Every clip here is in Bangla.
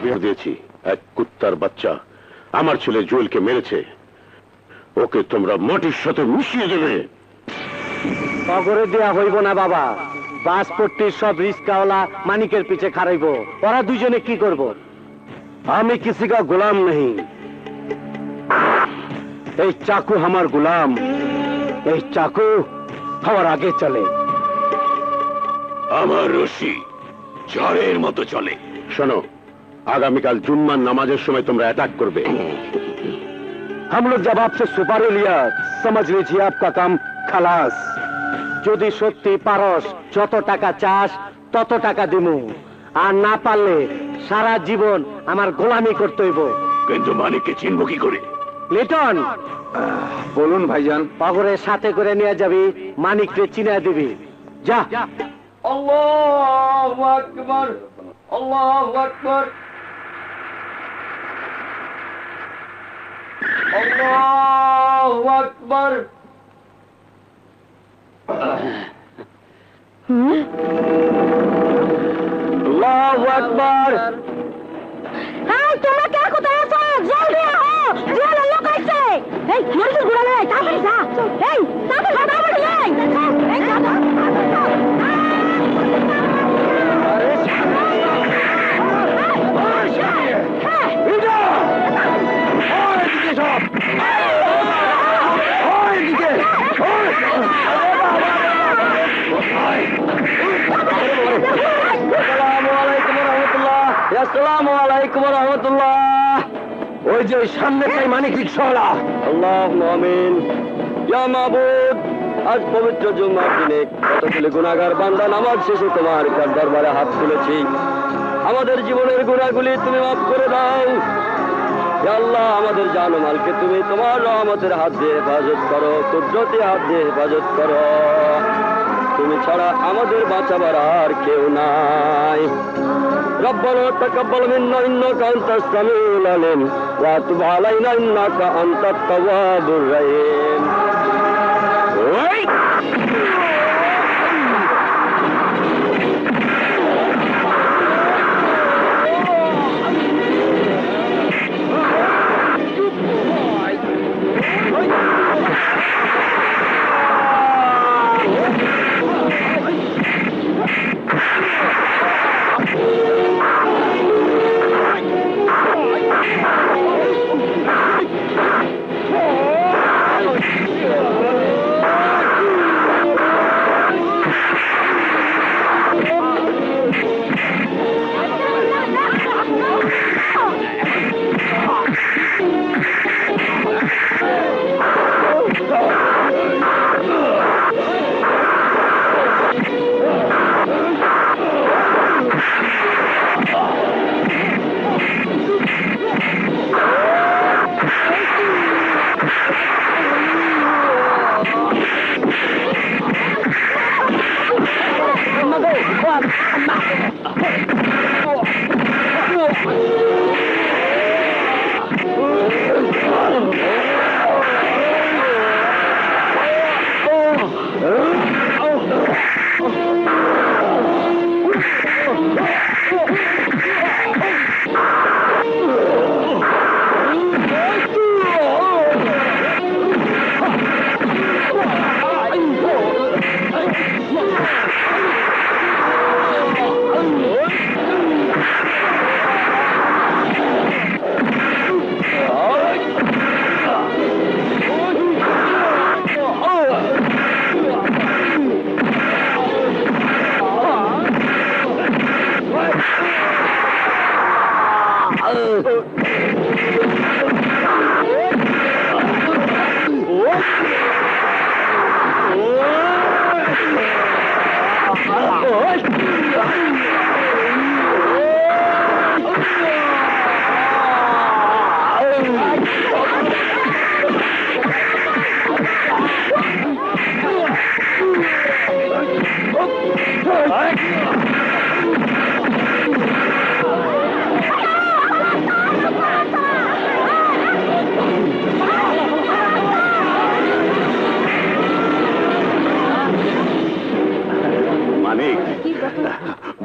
বের দিয়েছি এক কুত্তার বাচ্চা আমার ছেলে জুয়েলকে মেরেছে, ওকে তোমরা মাটির সাথে মিশিয়ে দেবে। অগরে দেয়া হইব না বাবা, বাসপট্টির সব রিস্কাওয়ালা মানিকের পিছে খারাইব, ওরা দুজনে কি করব? আমি কিসি কা গোলাম नहीं, এই চাকু আমার গোলাম, এই চাকু আমার আগে চলে। আমার রশি ঝড়ের মতো চলে। শোনো, আগামীকাল জুম্মার নামাজের সময় তোমরা অ্যাটাক করবে। हम लोग जब आपसे सुपारी लिया समझ लीजिए आपका काम खलास। যদি সত্যি পারস যত টাকা চাস তত টাকা দিমু, আর না পারলে সারা জীবন আমার গোলামি করতে হইব। কিন্তু মানিককে চিনব কি করে? লিটন, বলুন ভাইজান। পাগরের সাথে করে নিয়ে যাবি, মানিককে চিনা দিবি। যা। আল্লাহু আকবার, আল্লাহু আকবার, আল্লাহু আকবার। আল্লাহু আকবার। এই তোমরা কে কোথায় আছো? জলদি আও, জেলে লোক আইছে। এই মরিস গুড়া নে, তাড়াতাড়ি যা। এই তাড়াতাড়ি যা, তাড়াতাড়ি এই যা যা। আসসালামু আলাইকুম ওয়া রাহমাতুল্লাহ। ওই যে সামনেটাই মানিক রিকশাওয়ালা। আল্লাহুম্মা আমিন। ইয়া মাবুদ, আজ পবিত্র জুমার দিনে কতগুলো গুনাহগার বান্দা নামাজ শেষে তোমার দরবারে হাত তুলেছি। আমাদের জীবনের গুনাহগুলি তুমি মাফ করে দাও। ইয়া আল্লাহ, আমাদের জান ও মালকে তুমি তোমার রহমতের হাত দিয়ে হেফাজত করো, কুদরতি হাত দিয়ে হেফাজত করো। তুমি ছাড়া আমাদের বাঁচাবার আর কেউ নাই। ربنا تقبل منا إنك أنت السميع العليم وتب علينا إنك أنت التواب الرحيم.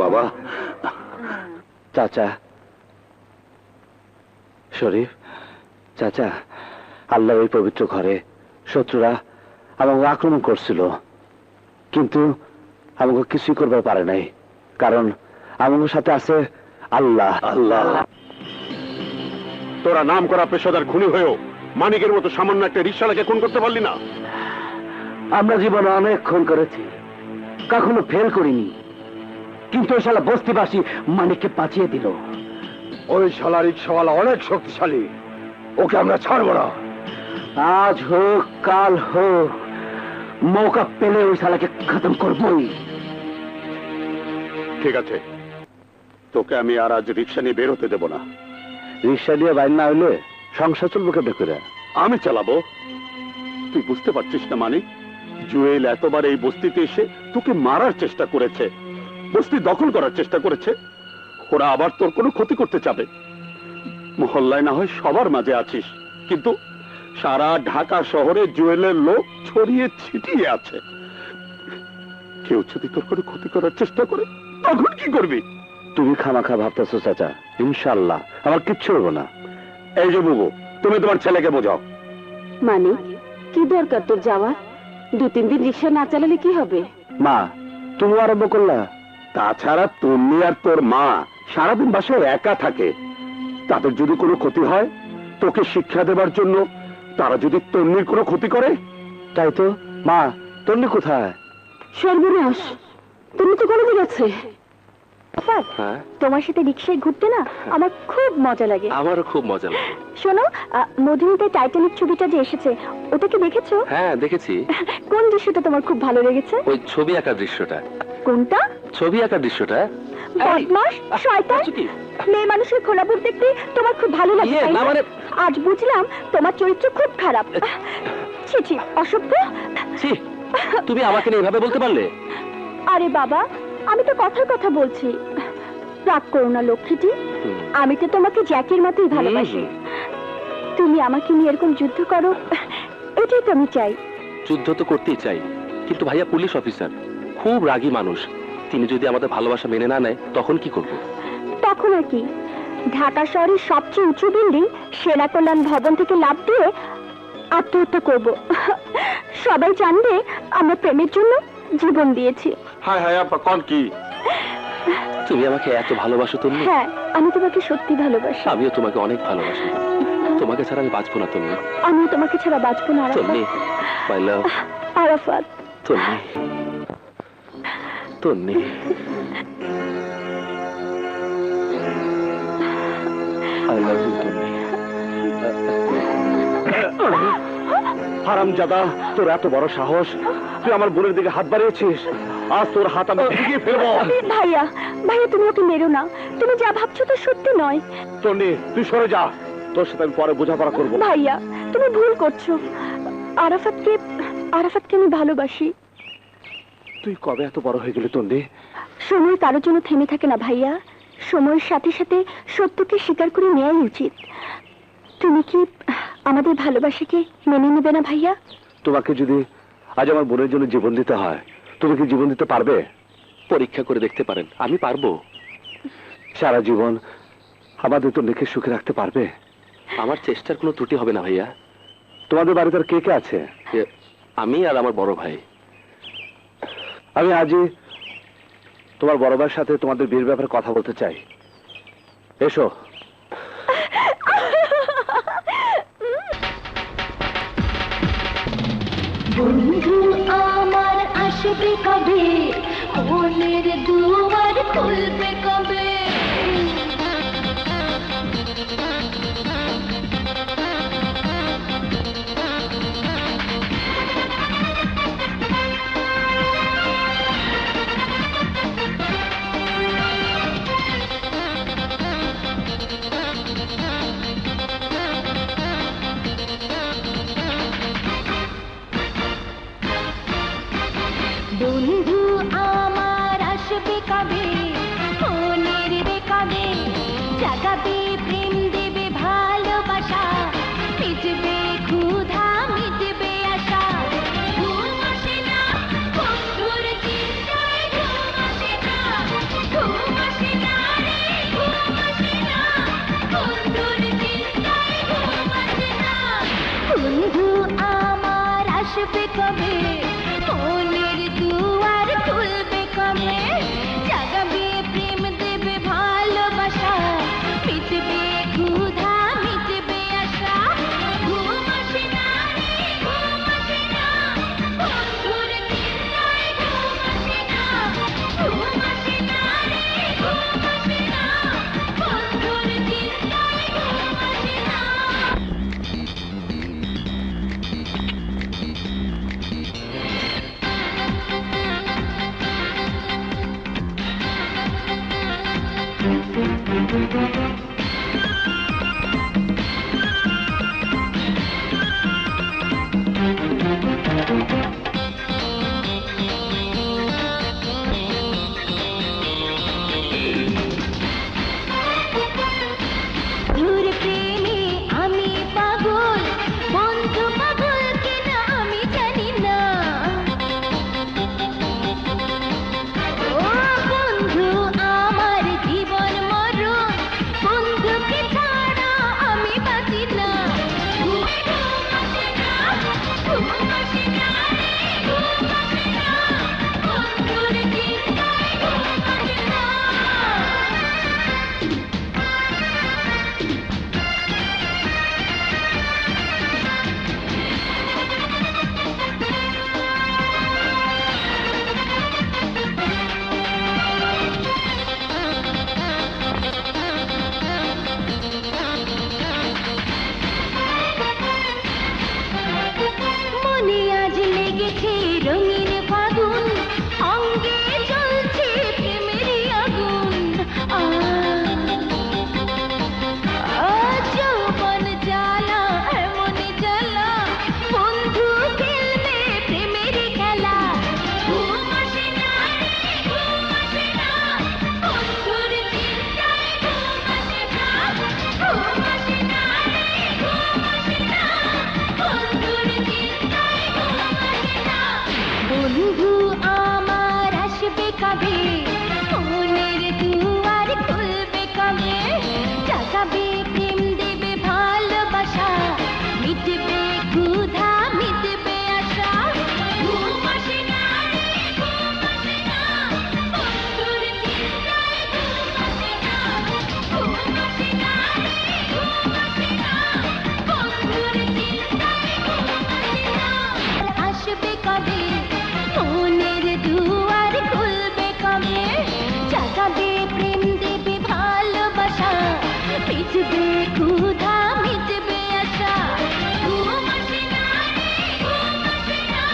বাবা, চাচা, শরীফ চাচা, আল্লাহ ওই পবিত্র ঘরে শত্রুরা আমাকে আক্রমণ করছিল, কিন্তু আমাকে কিছুই করবার পারে নাই, কারণ আমার সাথে আছে আল্লাহ। আল্লাহ, তোরা নাম করা পেশাদার খুনি হয়েও মানিকের মতো সামান্য একটা রিকশালাকে খুন করতে পারলি না। আমরা জীবনে অনেক খুন করেছি, কখনো ফেল করিনি, কিন্তু ওই শালা বস্তিবাসী মানিককে বাঁচিয়ে দিল। ওই শালা রিক্সাওয়ালা অনেক শক্তিশালী, ওকে আমরা ছাড়বো না। আজ হোক কাল হোক, মৌকা পেলে ওই শালাকে খতম করবই। ঠিক আছে, তোকে আমি আর আজ রিক্সা নিয়ে বের হতে দেবো না। রিক্সা দিয়ে বাইর না হইলে সংসার চলবো কেমনে করে? আমি চালাবো। তুই বুঝতে পারছিস না মানিক, জুয়েল এতবার এই বস্তিতে এসে তোকে মারার চেষ্টা করেছে, বস্তি দখল করার চেষ্টা করেছে। ওরা আবার তোর কোনো ক্ষতি করতে চাবে। মহল্লায় না হয় সবার মাঝে আছিস, কিন্তু সারা ঢাকা শহরে জুয়েলের লোক ছড়িয়ে ছিটিয়ে আছে। কেউ যদি তোর কোনো ক্ষতি করার চেষ্টা করে তখন কি করবি? তুমি খামাখা ভাবতেছো চাচা, ইনশাল্লাহ আমার কিচ্ছু হবো না। এই যে বুবু, তুমি তোমার ছেলেকে বোঝাও। মানে কি দরকার তোর যাওয়ার? 2-3 দিন রিক্সা না চালালে কি হবে? মা, তুমি আরম্ভ করলা। তাছাড়া তুমি আর তোর মা সারাদিন বাসায় একা থাকে, তাদের যদি কোনো ক্ষতি হয় তোকে শিক্ষা দেবার জন্য তারা যদি তন্নির কোনো ক্ষতি করে। তাই তো। মা, তন্নি কোথায়? সর্বনাশ, তুমি তো কলেজে গেছে। হ্যাঁ, তোমার সাথে রিক্সায় ঘুরতে না আমার খুব মজা লাগে। আমারও খুব মজা লাগে। শোনো, মধুমিতা টাইটানিক ছবিটা যে এসেছে ওটা কি দেখেছো? হ্যাঁ দেখেছি। কোন দৃশ্যটা তোমার খুব ভালো লেগেছে? ওই ছবি আঁকার দৃশ্যটা। কোনটা? ছবি আঁকার দৃশ্যটা। বদমাশ, শয়তান, মেয়ে মানুষের খোলাপুর দেখতে তোমার খুব ভালো লাগে, তাই না? আজ বুঝলাম তোমার চরিত্র খুব খারাপ। ছি ছি, অসভ্য। ছি, তুমি আমাকে নিয়ে এভাবে বলতে পারলে? আরে বাবা, আমি তো কথার কথা বলছি, রাগ করো না লক্ষ্মীটি। আমি তো তোমাকে জ্যাকের মতোই ভালোবাসি। তুমি আমাকে নিয়ে এরকম যুদ্ধ করো, এটাই তো আমি চাই। যুদ্ধ তো করতেই চাই, কিন্তু ভাইয়া পুলিশ অফিসার, খুব রাগী মানুষ। তিনি যদি আমাদের ভালোবাসা মেনে না নেয় তখন কি করব? তখন আর কি, ঢাকা শহরের সবচেয়ে উঁচু বিল্ডিং সেনা কল্যাণ ভবন থেকে লাফ দিয়ে আত্মহত্যা করব। সবাই জানবে আমরা প্রেমের জন্য জীবন দিয়েছি। হায় হায় আপা, কোন কি? তুমি আমাকে এত ভালোবাসো তুমি? হ্যাঁ, আমি তোমাকে সত্যি ভালোবাসি। আমিও তোমাকে অনেক ভালোবাসি। তোমাকে ছাড়া আমি বাঁচবো না তুমি। আমিও তোমাকে ছাড়া বাঁচবো না তুমি মাই লাভ আরাফাত। তুমি তুমি আই লাভ ইউ তুমি। হারামজাদা, তোর এত বড় সাহস, তুই আমার বোনের দিকে হাত বাড়িয়েছিস। আজ তোর হাত আমি ভেঙে ফেলবো। ভাইয়া, ভাইয়া তুমি ওকে মেরো না। তুমি যা ভাবছো তো সত্যি নয়। তন্নি, তুই সরে যা, তোর সাথে আমি পরে বোঝাপড়া করবো। ভাইয়া, তুমি ভুল করছো। আরাফাতকে আমি ভালোবাসি। তুই কবে এত বড় হয়ে গেলি তন্নি? সময় কারোর জন্য থেমে থাকে না ভাইয়া, সময়ের সাথে সাথে সত্যকে স্বীকার করে নেওয়াই উচিত। তুমি কি আমাদের ভালোবাসাকে মেনে নেবে না ভাইয়া? তোমাকে যদি আজ আমার বোনের জন্য জীবন দিতে হয়, তুমি কি জীবন দিতে পারবে? পরীক্ষা করে দেখতে পারেন, আমি পারবো। সারা জীবন আমাদের তো দেখে সুখে রাখতে পারবে? আমার চেষ্টার কোনো ত্রুটি হবে না ভাইয়া। তোমাদের বাড়িতে আর কে কে আছে? আমি আর আমার বড় ভাই। আমি আজই তোমার বড় ভাইয়ের সাথে তোমাদের বিয়ের ব্যাপারে কথা বলতে চাই। এসো। বন্ধু আমার আসবে কবে, মনের দুয়ার খুলবে কবে? বন্ধু আমার আসবে কবে, মনের বেকাবে, জাগাবে প্রেম দেবে ভালোবাসা, মিটবে ক্ষুধা মিটবে আশা। ঘুম আসে না বন্ধুর চিন্তায়, ঘুম আসে না, ঘুম আসে না রে, ঘুম আসে না বন্ধুর চিন্তায়। আসবে কবে মনের দুয়ার খুলবে কবে জাগাবে প্রেম দেবে ভালোবাসা মিটবে ক্ষুধা মিটবে আশা ঘুম আসে না রে ঘুম আসে না বন্ধুর চিন্তায় ঘুম আসে না ঘুম আসে না রে ঘুম আসে না বন্ধুর চিন্তায় ঘুম আসে না তোর প্রেমে আমি পাগল বন্ধু পাগল কিনা আমি জানি না ও বন্ধু আমার জীবন মরণ বন্ধুকে ছাড়া আমি বাঁচি না ঘুম আসে না ঘুম আসে না রে ঘুম আসে না বন্ধুর চিন্তায় ঘুম আসে না মনে আজ লেগেছে রঙিন ফাগুন অঙ্গে জ্বলছে প্রেমেরই আগুন যৌবন জ্বালা এমন জ্বালা বন্ধু খেলবে প্রেমেরই খেলা ঘুম আসে না রে ঘুম আসে না বন্ধুর চিন্তায় ঘুম আসে না ঘুম আসে না রে ঘুম আসে না বন্ধুর চিন্তায় ঘুম আসে না বন্ধু আমার আসবে কবে মনের দুয়ার খুলবে কবে জাগাবে প্রেম দেবে ভালোবাসা মিটবে ক্ষুধা মিটবে আশা ঘুম আসে না রে ঘুম আসে না বন্ধুর চিন্তায় ঘুম আসে না ঘুম আসে না রে ঘুম আসে না বন্ধুর চিন্তায় ঘুম আসে না আসবে কবে মনের দুয়ার খুলবে কবে জাগাবে প্রেম দেবে ভালোবাসা মিটবে ক্ষুধা মিটবে আশা ঘুম আসে না রে ঘুম আসে না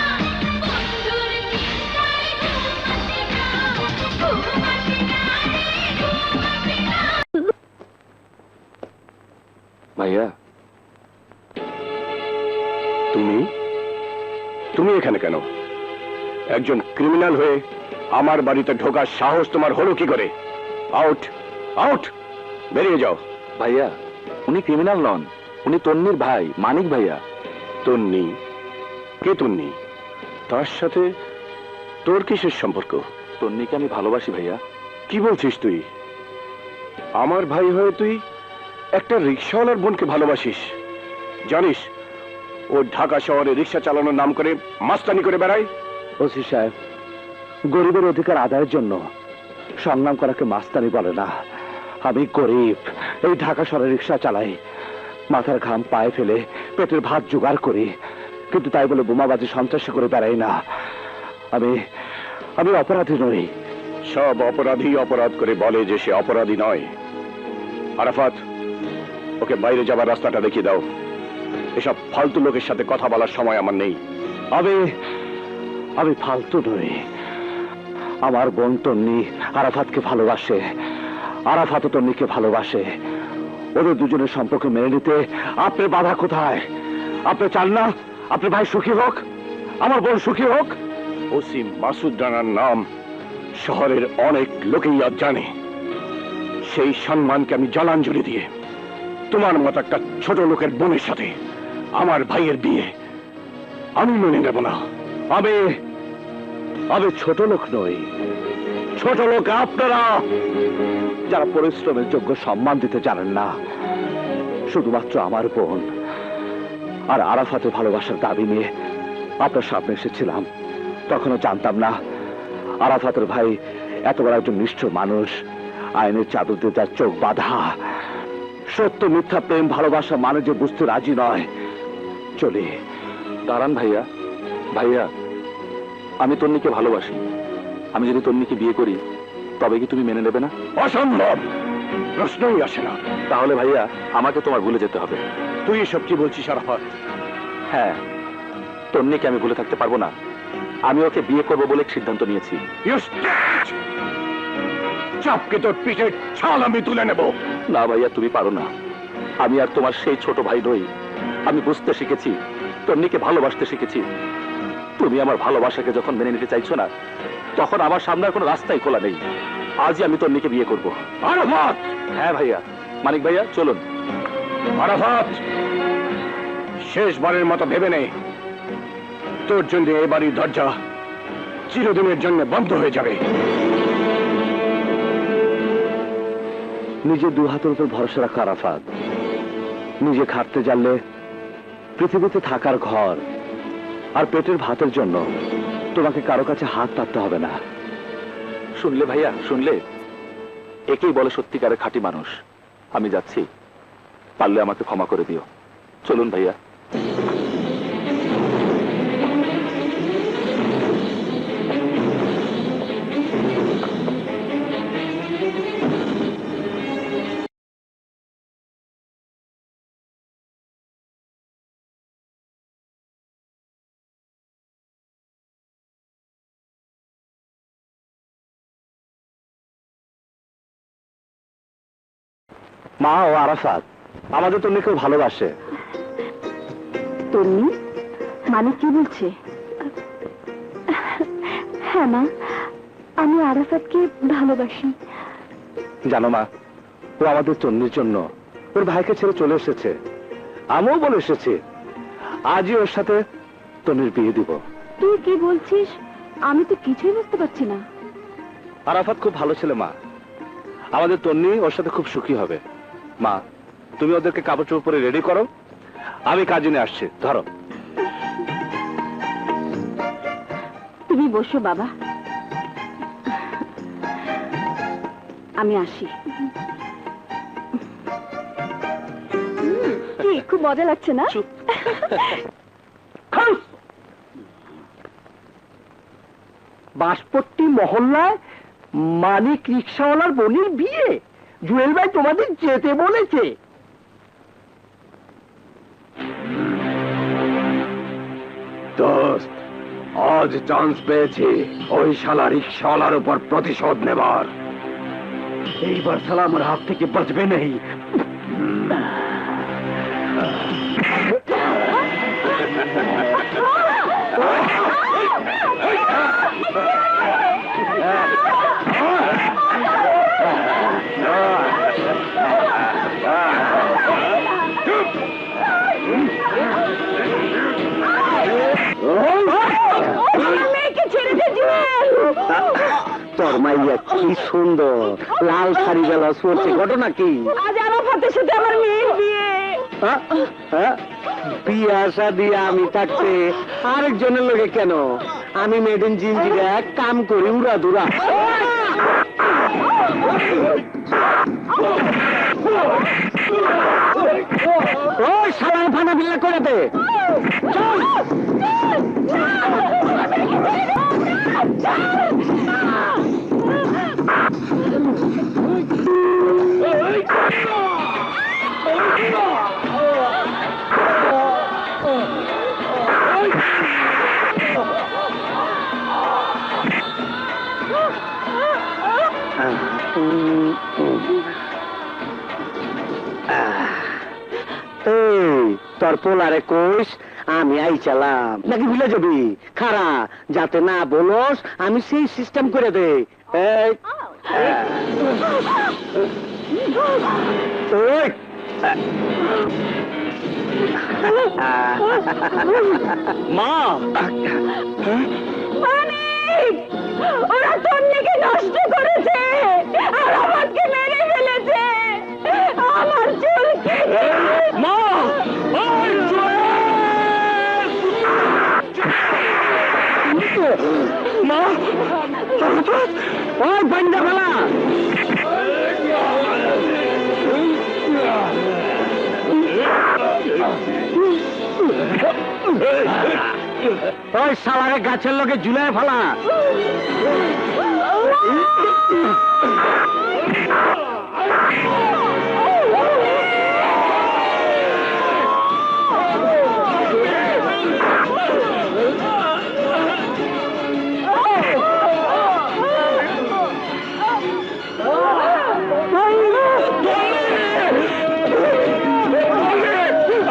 বন্ধুর চিন্তায় ঘুম আসে না ঘুম আসে না রে ঘুম আসে না ভাইয়া, তুমি তুমি এখানে কেন? একজন ক্রিমিনাল হয়ে আমার বাড়িতে ঢোকার সাহস তোমার হলো কি করে? আউট আউট, বেরিয়ে যাও। ভাইয়া, উনি ক্রিমিনাল নন, উনি তন্নির ভাই মানিক ভাইয়া। তন্নি? কে তন্নি? তার সাথে তোর কিসের সম্পর্ক? তন্নিকে আমি ভালোবাসি ভাইয়া। কি বলছিস তুই? আমার ভাই হয়ে তুই একটা রিক্সাওয়ালার বোনকে ভালোবাসিস? জানিস ও ঢাকা শহরে রিক্সা চালানোর নাম করে মাস্তানি করে বেড়ায়? ওসি সাহেব, গরিবের অধিকার আদায়ের জন্য সংগ্রাম করাকে মাস্তানি বলে না। আমি গরিব, এই ঢাকা শহরে রিক্সা চালাই, মাথার ঘাম পায়ে ফেলে পেটের ভাত জোগাড় করি, কিন্তু তাই বলে বোমাবাজি সন্ত্রাসী করে বেড়াই না। আমি আমি অপরাধী নই। সব অপরাধী অপরাধ করে বলে যে সে অপরাধী নয়। আরাফাত, ওকে বাইরে যাবার রাস্তাটা দেখিয়ে দাও। এসব ফালতু লোকের সাথে কথা বলার সময় আমার নেই। আমি ফালতু নই। আমার বোন তন্নি আরাফাতকে ভালোবাসে, আরাফাত তন্নিকে ভালোবাসে। ওদের দুজনের সম্পর্ক মেনে নিতে আপনার বাধা কোথায়? আপনি চান না আপনার ভাই সুখী হোক, আমার বোন সুখী হোক? ওসি মাসুদ রানার নাম শহরের অনেক লোকেই আজ জানে। সেই সম্মানকে আমি জলাঞ্জলি দিয়ে তোমার মতো একটা ছোট লোকের বোনের সাথে আমার ভাইয়ের বিয়ে আমি মেনে নেব না। আমি ছোট লোক নই, ছোট লোক আপনারা, যারা পরিশ্রমের যোগ্য সম্মান দিতে জানেন না। শুধুমাত্র আমার বোন আর আরাফাতের ভালোবাসার দাবি নিয়ে আপনার সামনে এসেছিলাম, তখনও জানতাম না আরাফাতের ভাই এত বড় একজন নিষ্ঠুর মানুষ, আইনের চাদর দিয়ে তার চোখ বাঁধা। সত্য মিথ্যা প্রেম ভালোবাসা মানুষ যে বুঝতে রাজি নয়। চলি। দাঁড়ান ভাইয়া, ভাইয়া আমি তন্নিকে ভালোবাসি। আমি যদি তন্নিকে বিয়ে করি তবে কি তুমি মেনে নেবে না? অসম্ভব, প্রশ্নই আসে না। তাহলে ভাইয়া আমাকে তোমার ভুলে যেতে হবে। তুই এসব কি বলছিস আরাফাত? হ্যাঁ, তন্নিকে আমি ভুলে থাকতে পারবো না। আমি ওকে বিয়ে করবো বলে সিদ্ধান্ত নিয়েছি। চাপকে তোর পিঠের ছাল আমি তুলে নেব। না ভাইয়া, তুমি পারো না। আমি আর তোমার সেই ছোট ভাই নই। আমি বুঝতে শিখেছি, তন্নিকে ভালোবাসতে শিখেছি। তুমি আমার ভালোবাসাকে যখন মেনে নিতে চাইছো না, তখন আমার সামনে আর কোনো রাস্তাই খোলা নেই। আজই আমি তন্নিকে বিয়ে করবো। আরাফাত! হ্যাঁ ভাইয়া। মানিক ভাইয়া চলুন। আরাফাত, শেষবারের মতো ভেবে নে, তোর জন্য এই বাড়ির দরজা চিরদিনের জন্য বন্ধ হয়ে যাবে। নিজের দু হাতের উপর ভরসা রাখা আরাফাত। নিজে খাটতে জানলে পৃথিবীতে থাকার ঘর আর পেটের ভাতের জন্য তোমাকে কারো কাছে হাত পাততে হবে না। শুনলে ভাইয়া, শুনলে? একেই বলে সত্যিকারের খাঁটি মানুষ। আমি যাচ্ছি, পারলে আমাকে ক্ষমা করে দিও। চলুন ভাইয়া। মা ও আরাফাত আমাদের তন্নি খুব ভালোবাসে। তন্নি মানে কি বলছে? হ্যাঁ মা, আমি আরাফাতকে ভালোবাসি। জানো মা, ও আমাদের তন্নির জন্য ওর ভাইকে ছেড়ে চলে এসেছে। আমিও বলে এসেছি আজই ওর সাথে তন্নির বিয়ে দিব। তুই কি বলছিস? আমি তো কিছুই বুঝতে পারছি না। আরাফাত খুব ভালো ছেলে মা, আমাদের তন্নি ওর সাথে খুব সুখী হবে। মা, তুমি ওদেরকে কাপড় চোপড় পরে রেডি করো, আমি কাজে নিয়ে আসছি। ধরো। তুমি বসো বাবা, আমি আসি। কি খুব মজা লাগছে না? বাঁশপট্টি মহল্লায় মানিক রিক্সাওয়ালার বোনের বিয়ে। জুয়েল ভাই তোমাদের যেতে বলেছে। দোস্ত, আজ চান্স পেয়েছি ওই শালা রিক্সাওয়ালার উপর প্রতিশোধ নেবার। এইবার শালা আমার হাত থেকে বাঁচবে নেই। তোর মাইয়া কি সুন্দর, লাল শাড়ি বেলা চলছে। ঘটনা কি? আজ আরাফাতের সাথে আমার মেয়ের বিয়ে। বিয়া শাদি আমি থাকতে আরেকজনের লোকে কেন? আমি মেড ইন জিঞ্জিরা কাম করি উড়া দুরা। ওই শালা ফানা বিল্লা করে দে। চল। তোর পোলারে কোষ আমি আই চালাম নাকি ভুলে যাবি? খারা যাতে না বলস, আমি সেই সিস্টেম করে দে। মা, ওরা তন্নিকে নষ্ট করেছে আর আমাকে মেরে ফেলেছে। আমার চুল মা! মা ওই বান্দা ফেলা ওই শালারে গাছের লগে ঝুলায় ফেলা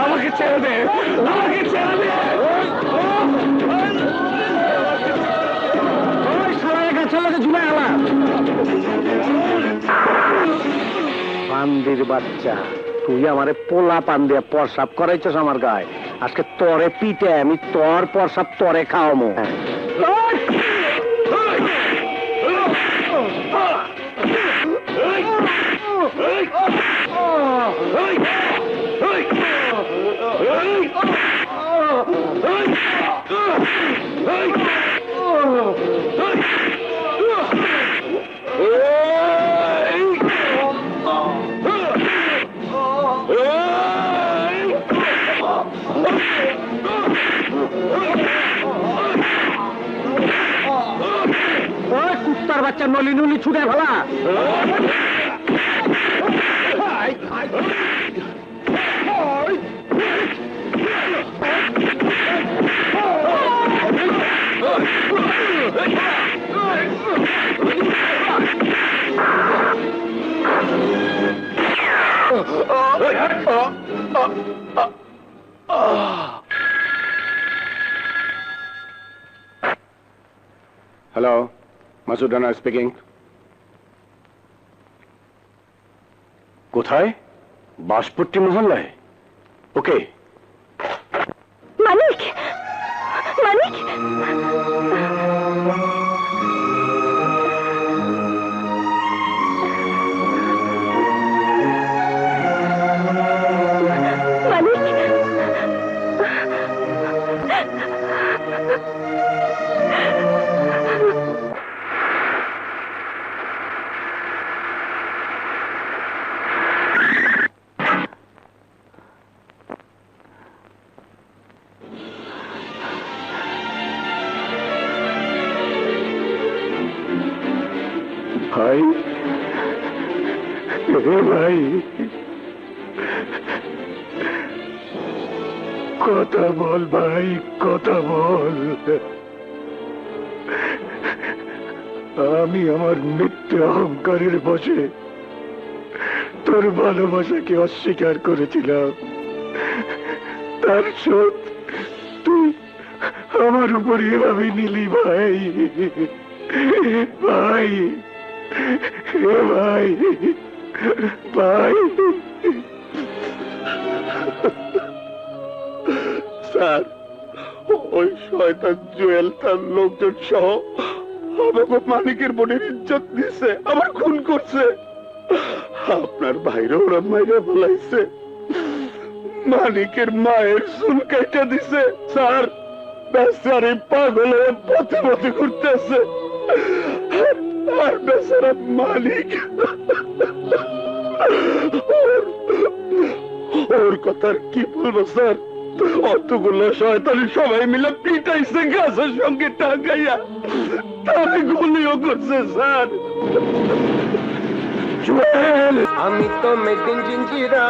আমাকে ছেড়ে দে আমাকে ছেড়ে দে পান্দির বাচ্চা তুই আমারে পোলা পান দিয়ে প্রসাব করাইছিস আমার গায়ে আজকে তরে পিটে আমি তোর প্রসাব তরে খাওয়ামো কুত্তার বাচ্চা নলি নলি ছুটে ফেলা হ্যালো মাসুদ রানা স্পিকিং কোথায় বাসপট্টি মহল্লায় ওকে মানিক মানিক ভাই ভাই কথা বল ভাই কথা বল আমি আমার মিথ্যে অহংকারের বসে তোর ভালোবাসাকে অস্বীকার করেছিলাম তার শোধ তুই আমার উপর এভাবে নিলি ভাই ভাই ভাই ভাই স্যার ওই শয়তান জুয়েল তার লোকজন সহ আমাকে মানিকের বোনের ইজ্জত দিছে আবার খুন করছে আপনার ভাইরা ওরা মাইরা ফেলাইছে মানিকের মায়ের চুল কেটে দিছে স্যার বেচারি পাগল হয়ে পথে পথে ঘুরতেছে আর বেচারা মালিক ওর কথা কি বলবো স্যার অতগুলো শয়তানি সবাই মিলে পিটাইছে গাছের সঙ্গে টাঙ্গাইয়া তারে গুলিও করছে স্যার আমি তো মেদিন জিঞ্জিরা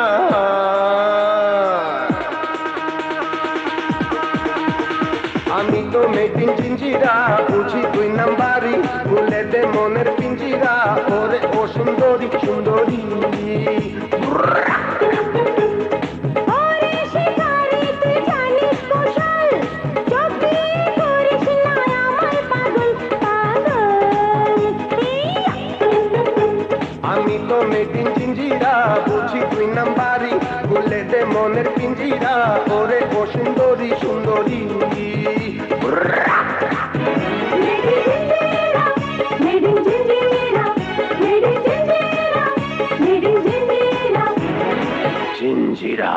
আমি তো মেদিন জিঞ্জিরা বুঝি তুই নাম্বারি খুলে দে মনের পিঞ্জিরা ওরে ও সুন্দরী সুন্দরী আমি তো মেদিন জিঞ্জিরা বুঝি তুই নাম্বারি খুলে দে মনের পিঞ্জিরা ওরে ও সুন্দরী সুন্দরী জিঞ্জিরা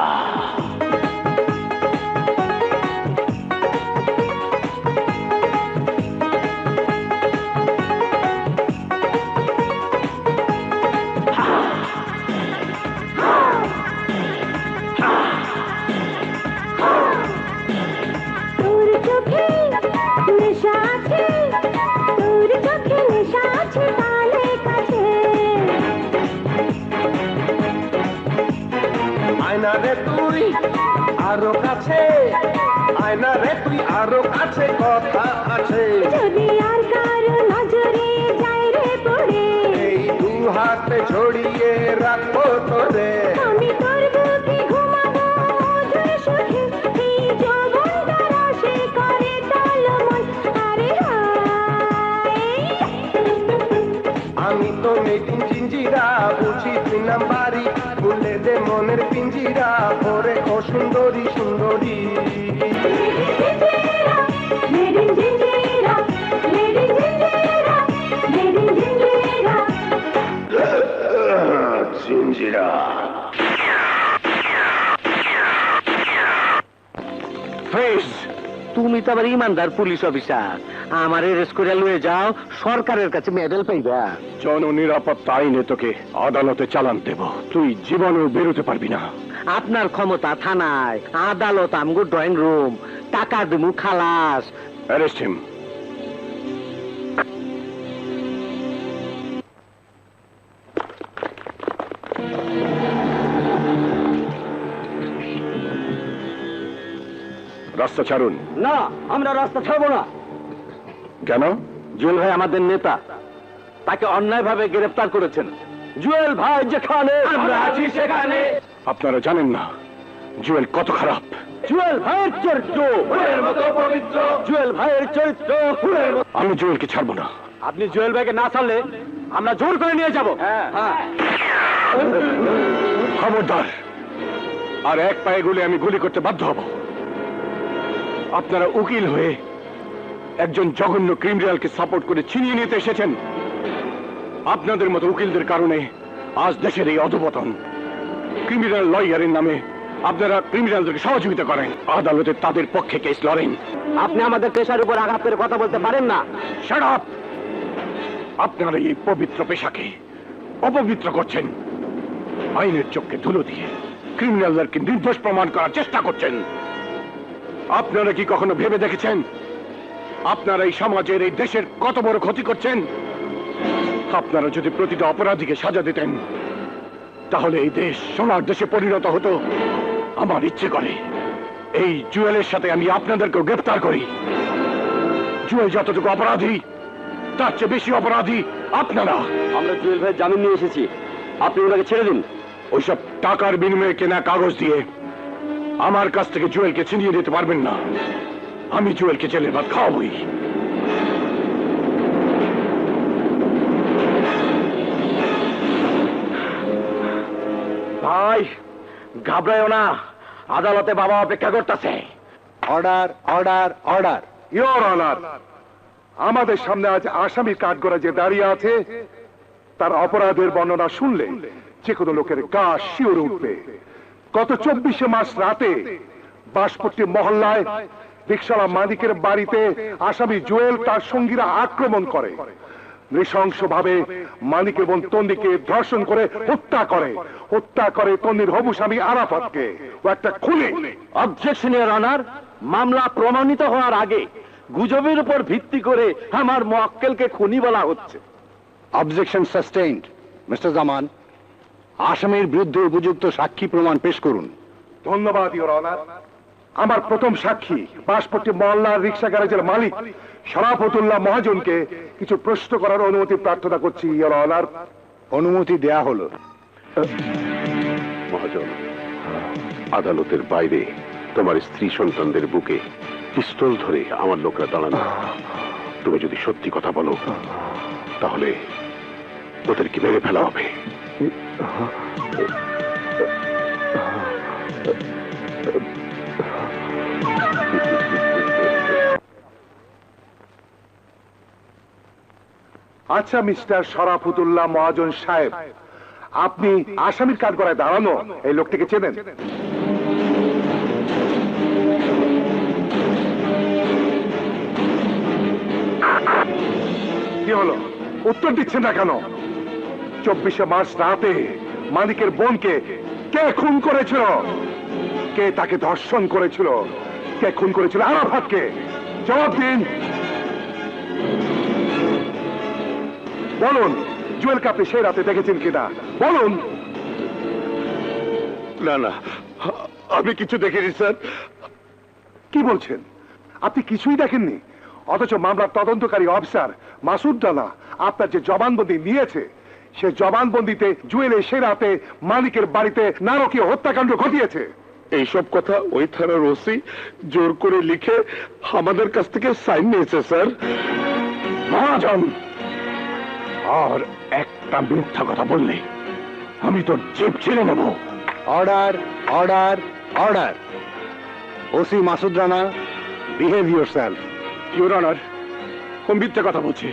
তুই আরো কাছে আয়না রে তুই আরো কাছে কথা আছে যদি আর কারো নজরে যায় রে পড়ে এই দু হাতে ছড়িয়ে রাখবো তোরে আমি তোর বুকে ঘুমাবো মধুর সুখে এই যৌবনটা রসে করে টলমল আরে হায় আমি তো মেদিন জিঞ্জিরা বুঝি তুই নাম্বারি খুলে দে মনের পিঞ্জিরা ওরে ও সুন্দরী সুন্দরী Made in Jinjira, made in Jinjira, made in Jinjira. Jinjira fresh তুমি তো আবার ইমানদার পুলিশ অফিসার আমার এরেস্ট করে লয়ে যাও সরকারের কাছে মেডেল পাইবা জননিরাপত্তা আইনে তোকে আদালতে চালান দেব তুই জীবনেও বেরোতে পারবি না আপনার ক্ষমতা থানায় আদালত আমগো ড্রয়িং রুম টাকা দেবো খালাস অ্যারেস্ট হিম রাস্তা ছাড়ুন না আমরা রাস্তা ছাড়বো না কেন জুয়েল ভাই আমাদের নেতা তাকে অন্যায়ভাবে গ্রেফতার করেছেন জুয়েল ভাই যেখানে আমরা আছি সেখানে আপনারা জানেন না জুয়েল কত খারাপ জুয়েল ভাইয়ের চরিত্র ফুলের মতো পবিত্র জুয়েল ভাইয়ের চরিত্র ফুলের মতো আমি জুয়েলকে ছাড়বো না আপনি জুয়েল ভাইকে না ছাড়লে আমরা জোর করে নিয়ে যাব খবরদার আর এক পায়ে গুলি আমি গুলি করতে বাধ্য হব আপনারা উকিল হয়ে একজন জঘন্য ক্রিমিনালকে সাপোর্ট করে ছিনিয়ে নিতে এসেছেন আপনাদের মতো উকিলদের কারণে আজ দেশের এই অধপতন ক্রিমিনাল লয়ারের নামে আপনারা ক্রিমিনালদেরকে সহযোগিতা করেন আদালতে তাদের পক্ষে কেস লড়েন আপনি আমাদের পেশার উপর আঘাত করে কথা বলতে পারেন না শাট আপ আপনারা এই পবিত্র পেশাকে অপবিত্র করছেন আইনের চোখকে ধুলো দিয়ে ক্রিমিনালদেরকে নির্দোষ প্রমাণ করার চেষ্টা করছেন আপনারা কি কখনো ভেবে দেখেছেন আপনারা এই সমাজের এই দেশের কত বড় ক্ষতি করছেন আপনারা যদি প্রতিটা অপরাধীকে সাজা দিতেন তাহলে এই দেশ সোনার দেশে পরিণত হতো আমার ইচ্ছে করে এই জুয়েলের সাথে আমি আপনাদেরকেও গ্রেফতার করি জুয়েল যতটুকু অপরাধী তার চেয়ে বেশি অপরাধী আপনারা আমরা জুয়েল ভাই জামিন নিয়ে এসেছি আপনি ওনাকে ছেড়ে দিন ওইসব টাকার বিনিময়ে কেনা কাগজ দিয়ে আমার কাছ থেকে জুয়েলকে ছিনিয়ে নিতে পারবেন না আমি জুয়েলকে জেলের ভাত খাওয়াবই ভাই ঘাবড়ায়ও না আদালতে বাবা অপেক্ষা করতেছে order order order your honour আমাদের সামনে আজ আসামি কাঠগড়া যে দাঁড়িয়ে আছে তার অপরাধের বর্ণনা শুনলে যে কোনো লোকের গা শিউরে উঠবে গত 24 মাস রাতে বাঁশপট্টি মহল্লায় রিকশাওয়ালা মালিকের বাড়িতে আসামি জুয়েল তার সঙ্গীরা আক্রমণ করে নৃশংসভাবে মালিকের বোন তন্দিকে ধর্ষণ করে হত্যা করে তন্দির হবু স্বামী আরাফাতকে ও একটা খুলে অবজেকশন ইওর অনার মামলা প্রমাণিত হওয়ার আগে গুজবের উপর ভিত্তি করে আমার মোয়াক্কেলকে খুনি বলা হচ্ছে অবজেকশন সাস্টেইনড মিস্টার জামান আসামির বিরুদ্ধে উপযুক্ত সাক্ষী প্রমাণ পেশ করুন ধন্যবাদ ইওর অনার আমার প্রথম সাক্ষী বাঁশপট্টি মহল্লার রিকশা গ্যারেজের মালিক শরাফতুল্লাহ মহাজনকে কিছু প্রশ্ন করার অনুমতি প্রার্থনা করছি ইওর অনার অনুমতি দেয়া হলো মহাজন আদালতের বাইরে তোমার স্ত্রী সন্তানদের বুকে পিস্তল ধরে আমার লোকরা দাঁড়ানো তুমি যদি সত্যি কথা বলো তাহলে ওদেরকে মেরে ফেলা হবে আচ্ছা মিস্টার শরাফতুল্লাহ মহাজন সাহেব আপনি আসামির কাঠগড়ায় দাঁড়ানো এই লোকটিকে চেনেন কি হলো উত্তর দিচ্ছেন না কেন 24 মার্চ রাতে মালিকের বোনকে কে খুন করেছিল কে তাকে ধর্ষণ করেছিল কে খুন করেছিল আরাফাতকে জবাব দিন বলুন জুয়েলকে আপনি সেই রাতে দেখেছেন কিনা বলুন না না আমি কিছু দেখিনি স্যার। কি বলছেন? আপনি কিছুই দেখেননি? অথচ মামলার তদন্তকারী অফিসার মাসুদ রানা আপনার যে জবানবন্দি নিয়েছে, সে জবানবন্দিতে জুয়েল সে রাতে মালিকের বাড়িতে নারকীয় হত্যাকাণ্ড ঘটিয়েছে। এইসব কথা ওই থানার ওসি জোর করে লিখে আমাদের কাছ থেকে সাইন নিয়েছে স্যার। মহাজন, আর একটা মিথ্যা কথা বললে আমি তোর জিভ ছিঁড়ে নেব। Order, order, order. OC Masud Rana, behave yourself. Your honour, ও মিথ্যা কথা বলছে।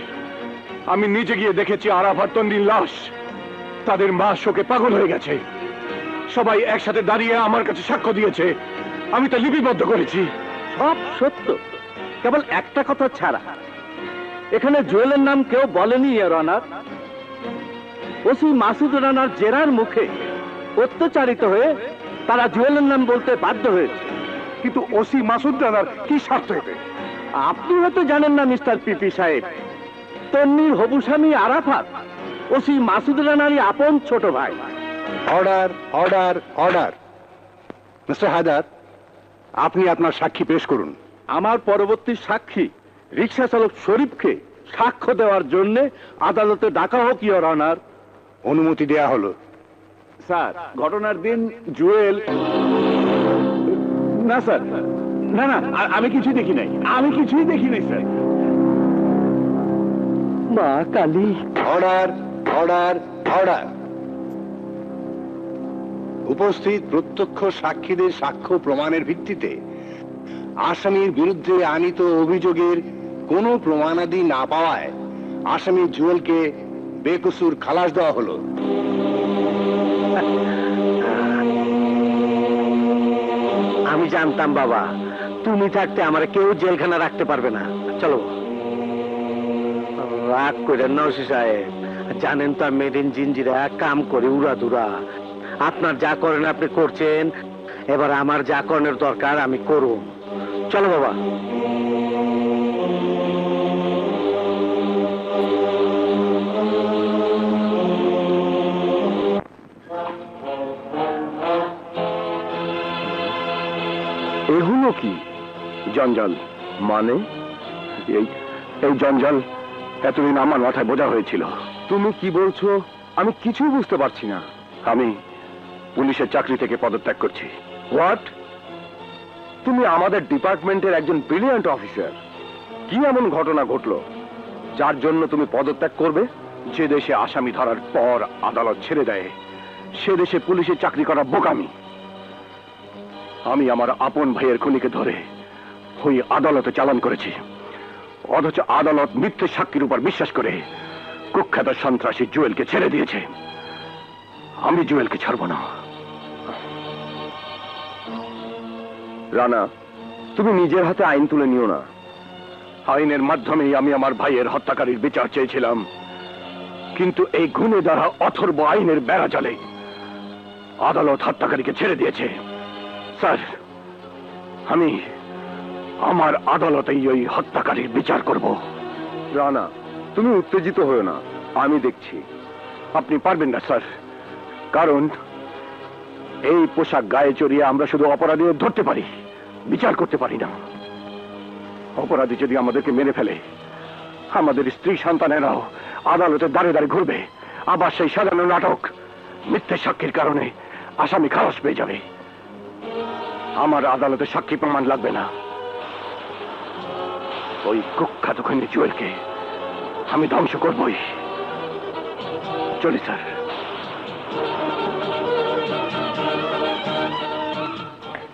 আমি নিজে গিয়ে দেখেছি আরাফাত তন্ডির লাশ। তাদের মা শোকে পাগল হয়ে গেছে। সবাই একসাথে দাঁড়িয়ে আমার কাছে সাক্ষ্য দিয়েছে। আমি তা লিপিবদ্ধ করেছি। সব সত্য, কেবল একটা কথা ছাড়া। এখানে জুয়েলের নাম কেউ বলেনি ইওর অনার। ওসি মাসুদ রানার জেরার মুখে অত্যাচারিত হয়ে তারা জুয়েলের নাম বলতে বাধ্য হয়েছে। কিন্তু ওসি মাসুদ রানার কি স্বার্থ এতে? আপনি হয়তো জানেন না মিস্টার পিপি সাহেব, তন্নির হবু স্বামী আরাফাত ওসি মাসুদ রানারই আপন ছোট ভাই। Order, order, order. Mister Haidar, আপনি আপনার সাক্ষী পেশ করুন। আমার পরবর্তী সাক্ষী রিকশা চালক শরীফকে সাক্ষ্য দেওয়ার জন্য আদালতে ডাকা হোক ইওর অনার। অনুমতি দেয়া হলো। স্যার, ঘটনার দিন জুয়েল... না স্যার, না না, আমি কিছুই দেখি নাই, আমি কিছুই দেখি নাই স্যার। মা কালী। Order, order, order. উপস্থিত প্রত্যক্ষ সাক্ষীদের সাক্ষ্য প্রমাণের ভিত্তিতে আসামির বিরুদ্ধে আনিত অভিযোগের কোনো প্রমাণাদি না পাওয়ায় আসামি জুয়েলকে বেকসুর খালাস দেওয়া হলো। আমি জানতাম বাবা, তুমি থাকতে আমার কেউ জেলখানা রাখতে পারবে না। চলো। রাগ করেন না ওসি সাহেব, জানেন তো মেড ইন জিঞ্জিরা কাম করে উড়াধুরা। আপনার যা করেন আপনি করছেন, এবার আমার যা করার দরকার আমি করব। চলো বাবা। এগুলো কি জঞ্জাল? মানে এই এই জঞ্জাল এতদিন আমার মাথায় বোঝা হয়েছিল। তুমি কি বলছো? আমি কিছুই বুঝতে পারছি না। আমি পুলিশের চাকরি থেকে পদত্যাগ করছি। হোয়াট? তুমি আমাদের ডিপার্টমেন্টের একজন ব্রিলিয়ান্ট অফিসার। কি এমন ঘটনা ঘটলো যার জন্য তুমি পদত্যাগ করবে? যে দেশে আসামি ধরার পর আদালত ছেড়ে দেয়, সে দেশে পুলিশের চাকরি করা বোকামি। আমি আমার আপন ভাইয়ের খুনিকে ধরে ওই আদালতে চালান করেছি, অথচ আদালত মিথ্যে সাক্ষীর উপর বিশ্বাস করে কুখ্যাত সন্ত্রাসী জুয়েলকে ছেড়ে দিয়েছে। আমি জুয়েলকে ছাড়ব না। রানা, তুমি নিজের হাতে আইন তুলে নিও না। আইনের মাধ্যমেই আমি আমার ভাইয়ের হত্যাকারীর বিচার চেয়েছিলাম, কিন্তু এই গুণে দ্বারা অথর্ব আইনের বেড়া চলে আদালত হত্যাকারীকে ছেড়ে দিয়েছে। স্যার, আমি আমার আদালতেই ওই হত্যাকারীর বিচার করব। রানা, তুমি উত্তেজিত হও না, আমি দেখছি। আপনি পারবেন না স্যার, কারণ এই পোশাক গায়ে চড়িয়ে আমরা শুধু অপরাধীদের ধরতে পারি, বিচার করতে পারি না। অপরাধী যদি আমাদেরকে মেরে ফেলে, আমাদের স্ত্রী সন্তানেরাও আদালতের দাঁড়ে দাঁড়িয়ে ঘুরবে। আবার সেই সাজানো নাটক, মিথ্যে সাক্ষীর কারণে আসামি খালাস পেয়ে যাবে। আমার আদালতে সাক্ষী প্রমাণ লাগবে না। ওই কুখ্যাত খুনি জুয়েলকে আমি ধ্বংস করবই। চলি স্যার।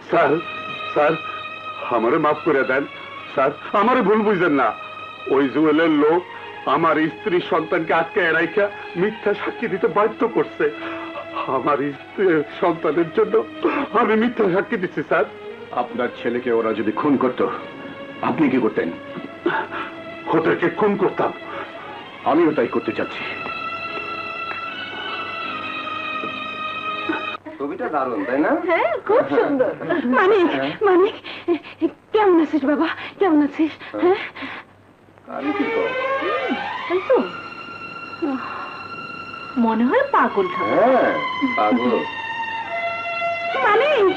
স্যার, স্যার, আমারে মাফ করে দেন স্যার, আমারে ভুল বুঝলেন না। ওই জুয়েলের লোক আমার স্ত্রী সন্তানকে আজকে এড়াইকা মিথ্যা সাক্ষী দিতে বাধ্য করছে। আমার স্ত্রী সন্তানের জন্য আমি মিথ্যা সাক্ষী দিচ্ছি স্যার। আপনার ছেলেকে ওরা যদি খুন করত, আপনি কি করতেন? ওদেরকে খুন করতাম। আমিও তাই করতে চাচ্ছি। ছবিটা দারুণ, তাই না? হ্যাঁ, খুব সুন্দর। মানিক, মানিক, কেমন আছিস বাবা? কেমন আছিস? হ্যাঁ, আমি কি করব? এই তো মনে হয় পাগল। হ্যাঁ, পাগল। মানিক,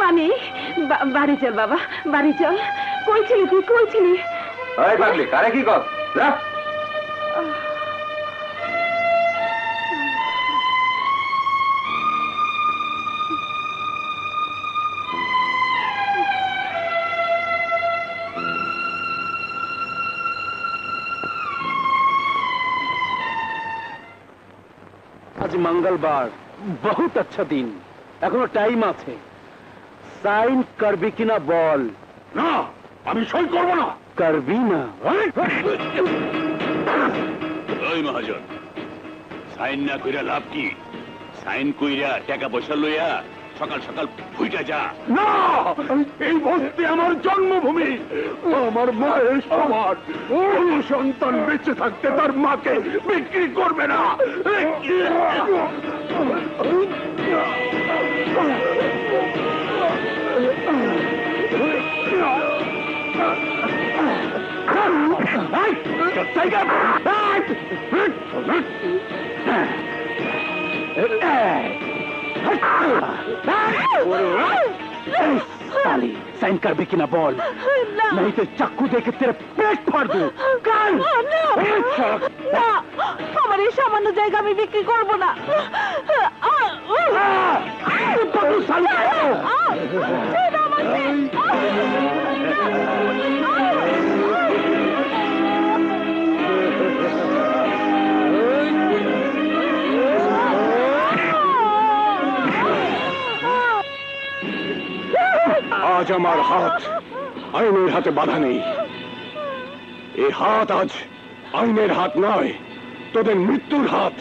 মানে বাড়ি চল বাবা, বাড়ি চল। কই ছিলি তুই, কই ছিলি? এই পাগলি, কারে কি কর? যা। आज मंगलवार, बहुत अच्छा दिन। এখনো টাইম আছে। সাইন করবি কিনা বল। না, আমি সই করব না। করবি না? ওই মহাজন, সাইন না কইরা লাভ কি? সাইন কইরা টাকা পয়সা লইয়া সকাল সকাল ফুইটা যা। না, এই বস্তি আমার জন্মভূমি, আমার মায়ের সমান। কোন সন্তান বেঁচে থাকতে তার মাকে বিক্রি করবে না। साली, साइन करबी किना बोल, नहीं तो चाकू देके तेरे पेट फाड़ दूं। कर। না, আমার এই সামান্য জায়গা আমি বিক্রি করবো না। আজ আমার হাত আইনের হাতে বাধা নেই। এই হাত আজ আইনের হাত নয়, তোদের মৃত্যুর হাত।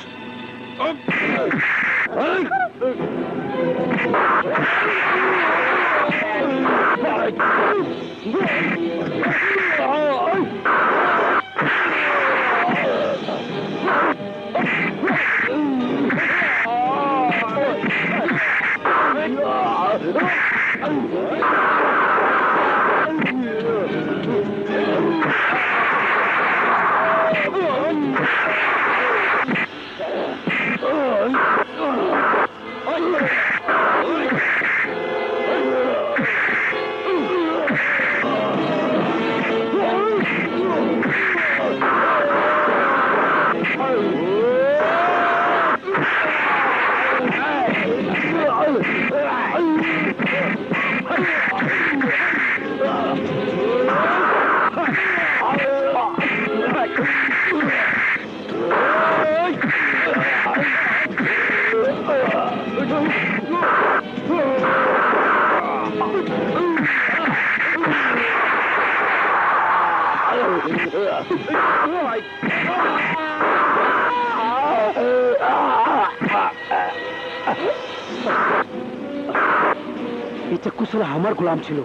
এটা কুসলা আমার গোলাম ছিল,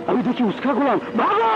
আমি দেখি উসকা গোলাম। ভাগো!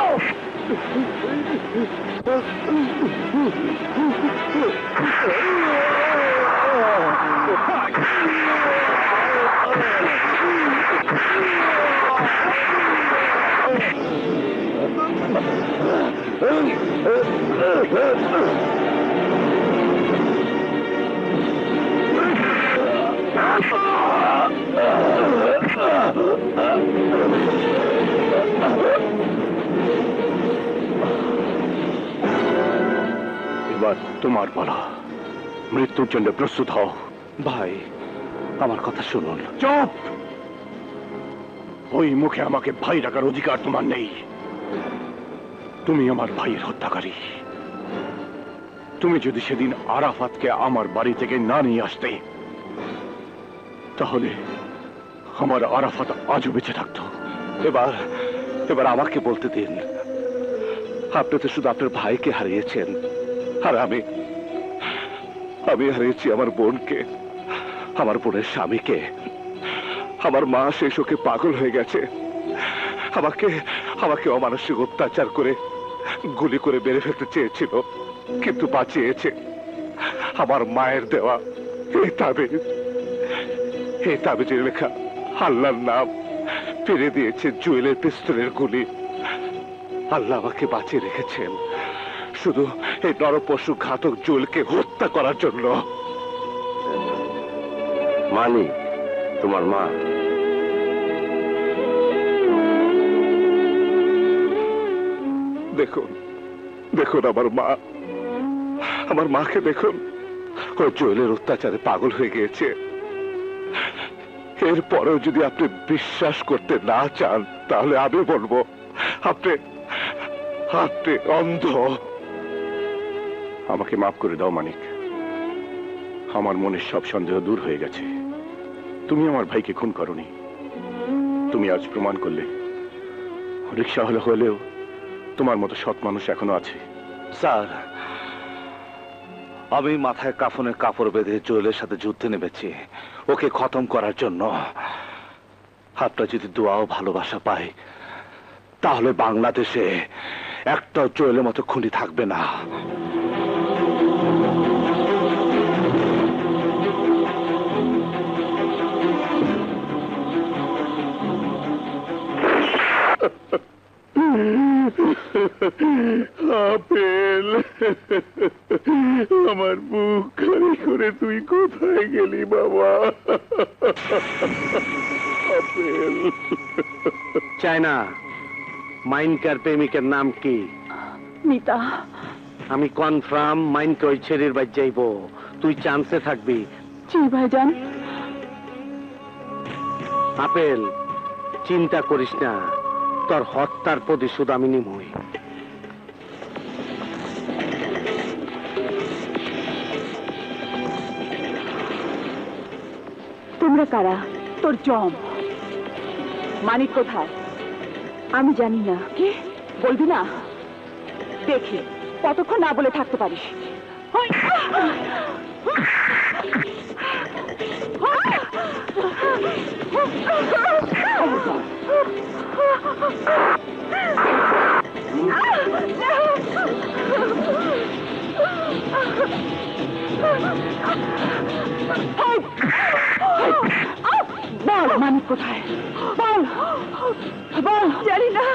এবার তোমার পালা, মৃত্যুর জন্য প্রস্তুত হও। ভাই, আমার কথা শুনুন। চুপ! ওই মুখে আমাকে ভাই ডাকার অধিকার তোমার নেই। তুমি আমার ভাইয়ের হত্যাকারী। তুমি যদি সেদিন আরাফাতকে আমার বাড়ি থেকে না নিয়ে আসতে, তাহলে আমার আরাফাত আজও বেঁচে থাকতো। এবার আমাকে বলতে দিন, আপনি তো শুধু আপনার ভাইকে হারিয়েছেন, আর আমি হারিয়েছি আমার বোনকে, আমার বোনের স্বামীকে। আমার মা সেই শোকে পাগল হয়ে গেছে। আমাকে অমানসিক অত্যাচার করে গুলি করে মেরে ফেলতে চেয়েছিল, কিন্তু বাঁচিয়েছে আমার মায়ের দেওয়া এই তাবিজের লেখা আল্লাহর নাম। ফিরে দিয়েছে জুয়েলের পিস্তলের গুলি। আল্লাহ আমাকে বাঁচিয়ে রেখেছেন শুধু এই নরপশু ঘাতক জুয়েলকে হত্যা করার জন্য। মানি, তোমার মা দেখুন দেখুন আমার মাকে দেখুন, ও জয়েলের অত্যাচারে পাগল হয়ে গিয়েছে। এরপরেও যদি আপনি বিশ্বাস করতে না চান তাহলে আমি বলবো আপনি আপনি অন্ধ। আমাকে মাফ করে দাও মানিক, আমার মনের সব সন্দেহ দূর হয়ে গেছে। তুমি আমার ভাইকে খুন করনি, তুমি আজ প্রমাণ করলে রিক্সা হলেও তোমার মতো সৎ মানুষ এখনো আছে। স্যার, আমি মাথায় কাফনের কাপড় বেঁধে জয়েলের সাথে যুদ্ধে নেমেছি ওকে খতম করার জন্য। আপনার যদি দোয়া ও ভালোবাসা পাই তাহলে বাংলাদেশে একটাও জয়েলের মতো খুনি থাকবে না। আপেল, আমার বুক খালি করে তুই কোথায় গেলি বাবা? আপেল। চায়না, মাইনকার প্রেমিকের নাম কি? মিতা। আমি কনফার্ম মাইনকে ওই ছেড়ির বাদ যাইব, তুই চান্সে থাকবি। জি ভাইজান। আপেল, চিন্তা করিস না, তোর হত্যার প্রতিশোধ আমি নিমই। তোমরা কারা? তোর জম। মানিক কোথায়? আমি জানি না। কি বলবি না? দেখি কতক্ষণ না বলে থাকতে পারিস। বল মানিক কোথায়? বল বল। জানি না।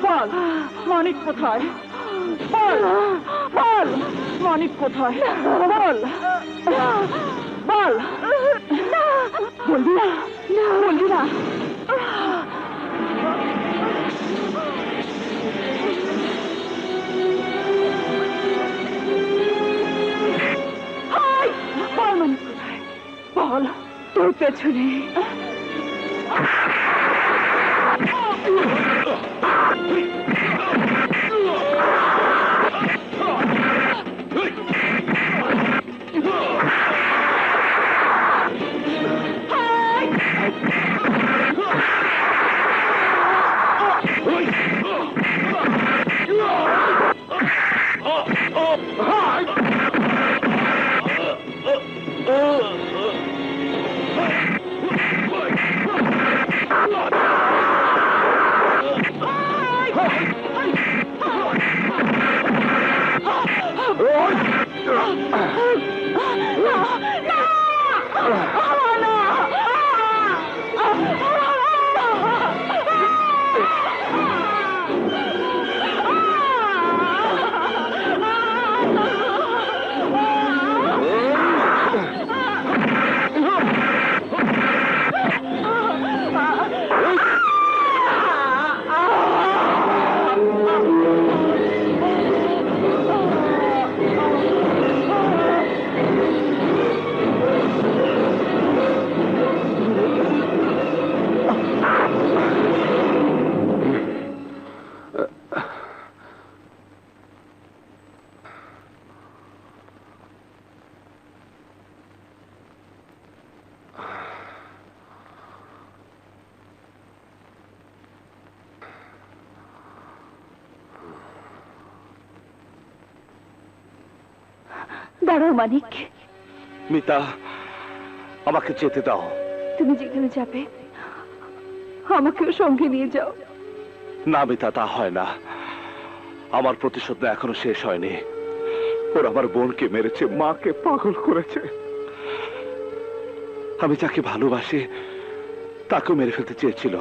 বল মানিক কোথায়? বল বল মানিক কোথায়? বল বল। বলবি না? বলবি না? বল মানিক কোথায়? বল। তোর পেছনে। দাঁড়াও মানিক। মিতা, আমাকে যেতে দাও। তুমি যেখানে যাবে আমাকেও সঙ্গে নিয়ে যাও। না মিতা, তা হয় না। আমার প্রতিশোধ এখনো শেষ হয়নি। ওর আমার বোনকে মেরেছে, মাকে পাগল করেছে। আমি যাকে ভালোবাসি তাকেও মেরে ফেলতে চেয়েছিল।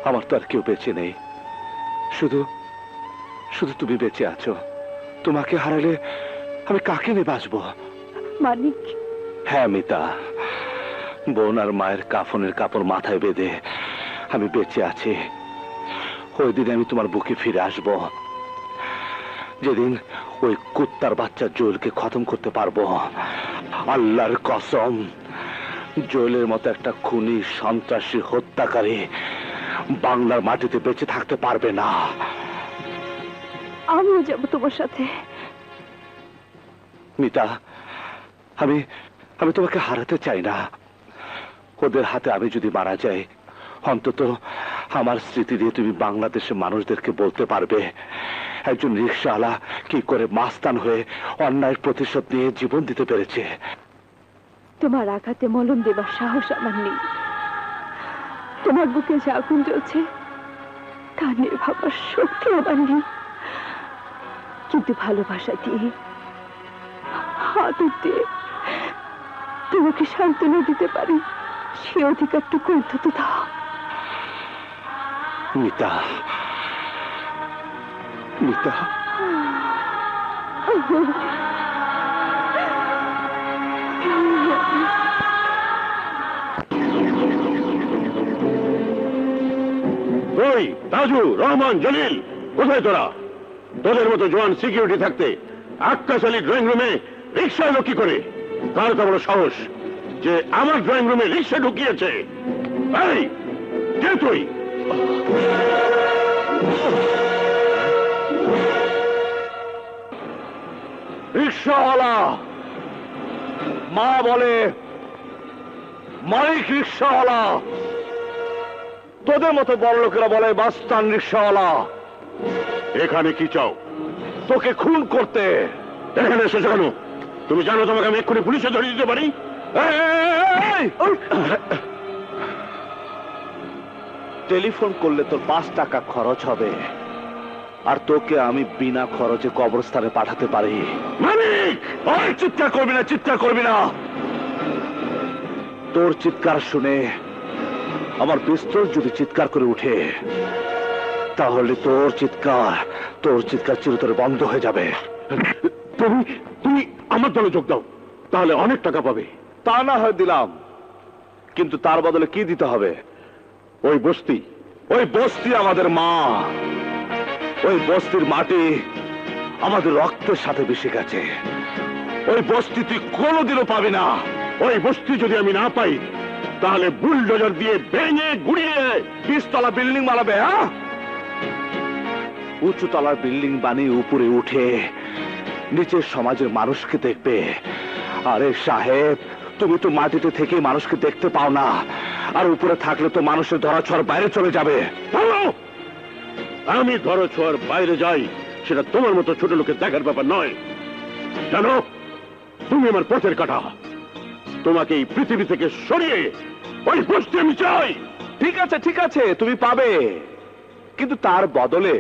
আমার তো আর কেউ বেঁচে নেই, শুধু শুধু তুমি বেঁচে আছো। তোমাকে হারালে আমি কাকে নিয়ে বাঁচবো? মানিক, হ্যাঁ মিতা, বোন আর মায়ের কাফনের কাপড় মাথায় বেঁধে আমি বেঁচে আছি। ওই দিন আমি তোমার বুকে ফিরে আসব, যেদিন ওই কুত্তার বাচ্চা জোয়েলকে খতম করতে পারবো। আল্লাহর কসম, জোয়েলের মতো একটা খুনি, সন্ত্রাসী, হত্যাকারী বাংলার মাটিতে বেঁচে থাকতে পারবে না। আমিও যাবো তোমার সাথে। মিতা, আমি আমি তোমাকে হারাতে চাই না। ওদের হাতে আমি যদি মারা যাই, অন্তত আমার স্মৃতি দিয়ে তুমি বাংলাদেশের মানুষদেরকে বলতে পারবে একজন রিকশাওয়ালা কি করে মাস্তান হয়ে অন্যায়ের প্রতিশোধ নিয়ে জীবন দিতে পেরেছে। তোমার আঘাতে মলম দেবার সাহস আমার নেই। তোমার বুকে যে আগুন জ্বলছে তা নিয়ে ভাবার শক্তি আমার নেই, কিন্তু ভালোবাসা দিয়ে, আদর দিয়ে তোমাকে সান্ত্বনা দিতে পারি, সে অধিকারটুকু অন্তত দাও। মিতা, মিতা, ওই তাজু, রহমান, জলিল, কোথায় তোরা? তোদের মতো জোয়ান সিকিউরিটি থাকতে আক্কাস আলী ড্রয়িং রুমে রিক্সা এলো কি করে? কার তো বড় সাহস যে আমার ড্রয়িং রুমে রিক্সা ঢুকিয়েছে? এই কে তুই? রিক্সাওয়ালা, মা বলে মালিক রিক্সাওয়ালা, তোদের মতো বড় লোকেরা বলে বাস্তান রিক্সাওয়ালা। এখানে কি চাও? তোকে খুন করতে। এখানে এসেছো কেন? তুমি জানো তোমাকে আমি এক্ষুনি পুলিশে ধরিয়ে দিতে পারি। টেলিফোন করলে তোর 5 টাকা খরচ হবে, আর তোকে আমি বিনা খরচে কবরস্থানে পাঠাতে পারি। মানিক, ওই চিৎকার করবি না, চিৎকার করবি না। তোর চিৎকার শুনে আমার পিস্তল যদি চিৎকার করে উঠে, তাহলে তোর চিৎকার চিরতরে বন্ধ হয়ে যাবে। তুমি তুমি আমার দলে যোগ দাও, তাহলে অনেক টাকা পাবে। তা না হয় দিলাম, কিন্তু তার বদলে কি দিতে হবে? ওই বস্তি, ওই বস্তি আমাদের মা। ওই বস্তির মাটি আমাদের রক্তের সাথে মিশে গেছে। ওই বস্তি তুই কোনোদিনও পাবি না। ওই বস্তি যদি আমি না পাই, তাহলে বুলডোজার দিয়ে ভেঙে গুড়িয়ে 20 তলা বিল্ডিং বানাবে। হ্যাঁ, উঁচু তলার বিল্ডিং বানিয়ে উপরে উঠে নিচের সমাজের মানুষকে দেখবে। আরে সাহেব, তুমি তো মাটিতে থেকে মানুষকে দেখতে পাও না, আর উপরে থাকলে তো মানুষের ধরাছোঁয়ার বাইরে চলে যাবে। আমি ধরাছোঁয়ার বাইরে যাই, সেটা তোমার মতো ছোট লোকের দেখার ব্যাপার নয়। জানো, তুমি আমার পথের কাঁটা। তোমাকে এই পৃথিবী থেকে সরিয়ে ওই বস্তি আমি চাই। ঠিক আছে, ঠিক আছে, তুমি পাবে, কিন্তু তার বদলে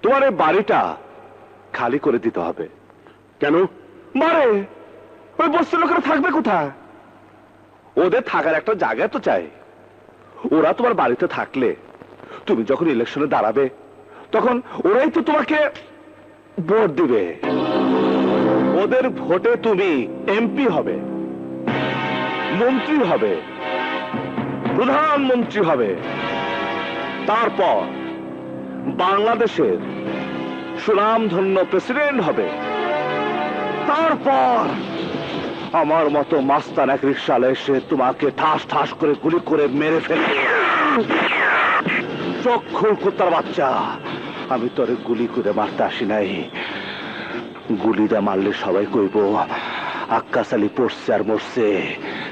তোমার এই বাড়িটা খালি করে দিতে হবে। কেন? মারে, ওই বস্তির লোকেরা থাকবে কোথায়? ওদের থাকার একটা জায়গা তো চাই। ওরা তোমার বাড়িতে থাকলে তুমি যখন ইলেকশনে দাঁড়াবে, তখন ওরাই তো তোমাকে ভোট দিবে। ওদের ভোটে তুমি এমপি হবে, মন্ত্রী হবে, প্রধানমন্ত্রী হবে, তারপর বাংলাদেশের সুনামধন্য প্রেসিডেন্ট হবে। তারপর আমার মতো মাস্তান এক রিকশালে এসে তোমাকে ঠাস ঠাস করে গুলি করে মেরে ফেলবে। চক্ষু কুত্তার বাচ্চা, আমি তোরে গুলি করে মারতে আসি নাই। গুলিটা মারলে সবাই কইব আক্কাস আলী পড়ছে আর মরছে।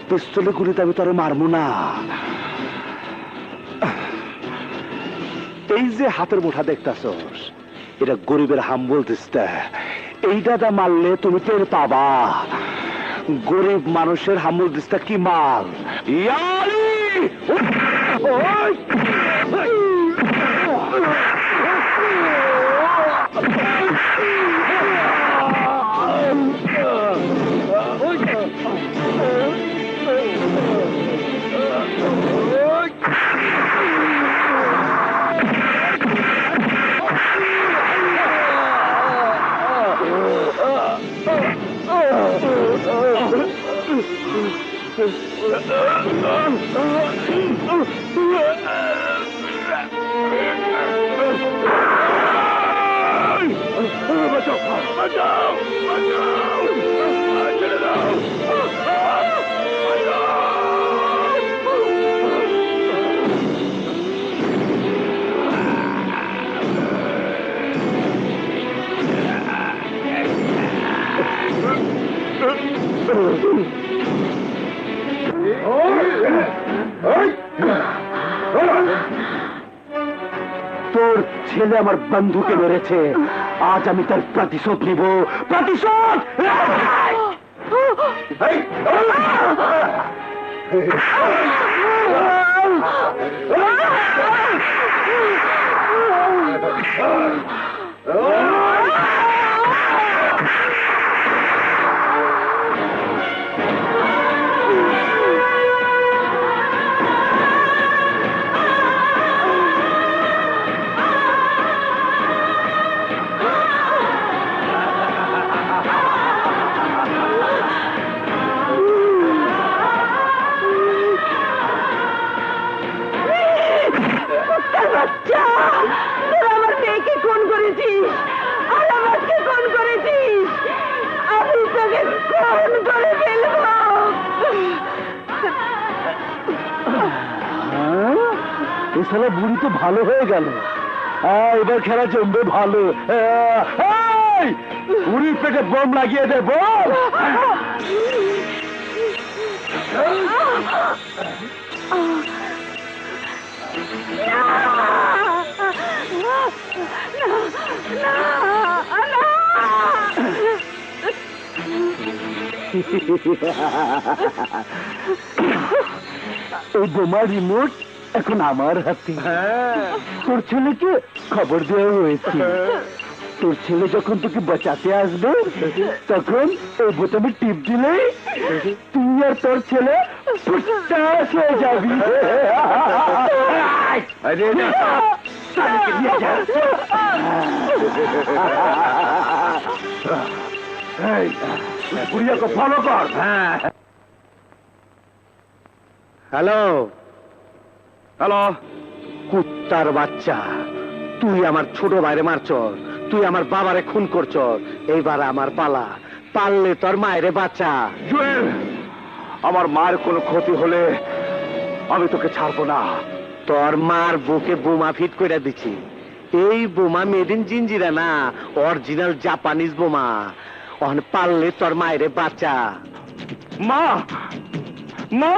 পিস্তলে গুলিতে আমি তোরে মারবো না। এই যে হাতের মুঠা দেখতাছস, এটা গরিবের হাম্বল দিস্তা। এইটা দা মারলে তুমি টের পাবা গরিব মানুষের হাম্বল দিস্তা কি মাল। ইয়ালি তোর ছেলে আমার বন্ধুকে মেরেছে, আজ আমি তার প্রতিশোধ নিব। প্রতিশোধ! বাচ্চা, তোরা আমার মেয়েকে খুন করেছিস আর আমাকে খুন করেছিস। আমি তোকে খুন করে ফেলবো। এই শালা বুড়ি তো ভালো হয়ে গেল। এবার খেলা জমবে ভালো। বুড়ির পেটে বোম লাগিয়ে দে, বোম। এই বোমার রিমোট এখন আমার হাতে। তোর ছেলেকে খবর দেওয়া হয়েছে। তোর ছেলে যখন তোকে বাঁচাতে আসবে তখন এই বোতামে টিপ দিলে তুই আর তোর ছেলে ফুটাস হয়ে যাবি। বুড়িয়াকে ফলো কর। হ্যালো হ্যালো, কুত্তার বাচ্চা, তুই আমার ছোট ভাইরে মারছ, তুই আমার বাবারে খুন করছ, এইবার আমার পালা। পারলে তোর মায়েরে বাচ্চা। জুয়েল, আমার মার কোনো ক্ষতি হলে আমি তোকে ছাড়বো না। তোর মার বুকে বোমা ফিট করে দিছি। এই বোমা মেড ইন জিঞ্জিরা না, অরিজিনাল জাপানিজ বোমা। ওখানে পারলে তোর মায়েরে বাচ্চা। মা, মা,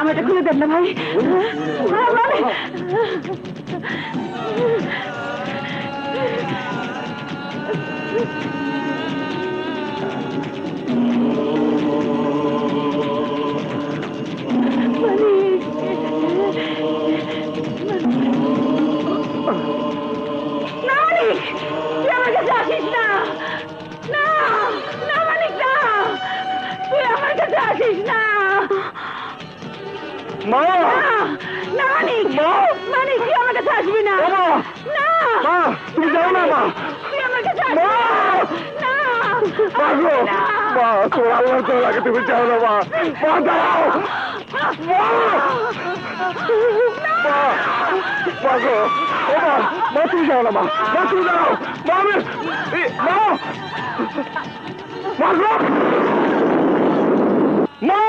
আমারটা খুলে দেন না ভাই। তুই আমার কাছে আসিস না। না না মানিক, না, তুই আমার কাছে আসিস না। মা, না মানিক, মানিক, তুই আমার কাছে আসবি না। না তুমি যাও না। মা, তুই আমার কাছে আসবি না। মা, তোর আল্লাহর তোর আগে তুমি যাও না। মা, মা দাঁড়াও। মা তুমি যাও না। মা, মা তুমি দাঁড়াও। মা, আমি মা, মা গো, মা।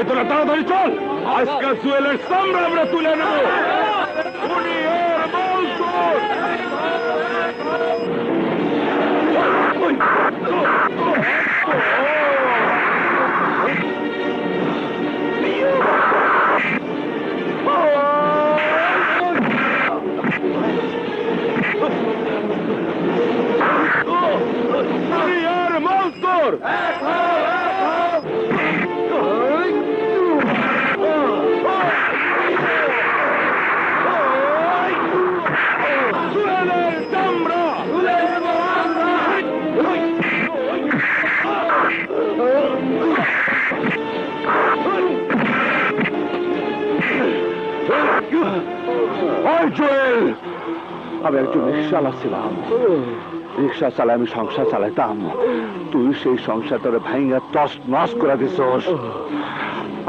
তোরা তাড়াতাড়ি চল, আজকাল জুয়েলের সামনে আমরা তুলে নেব। দুনিয়ার মজদুর। দুনিয়ার মজদুর। আমি একজন রিক্সাওয়ালা ছিলাম, রিক্সা চালাই আমি সংসার চালাইতাম। তুই সেই সংসার তোর ভাইঙ্গা তস নস করে দিছস,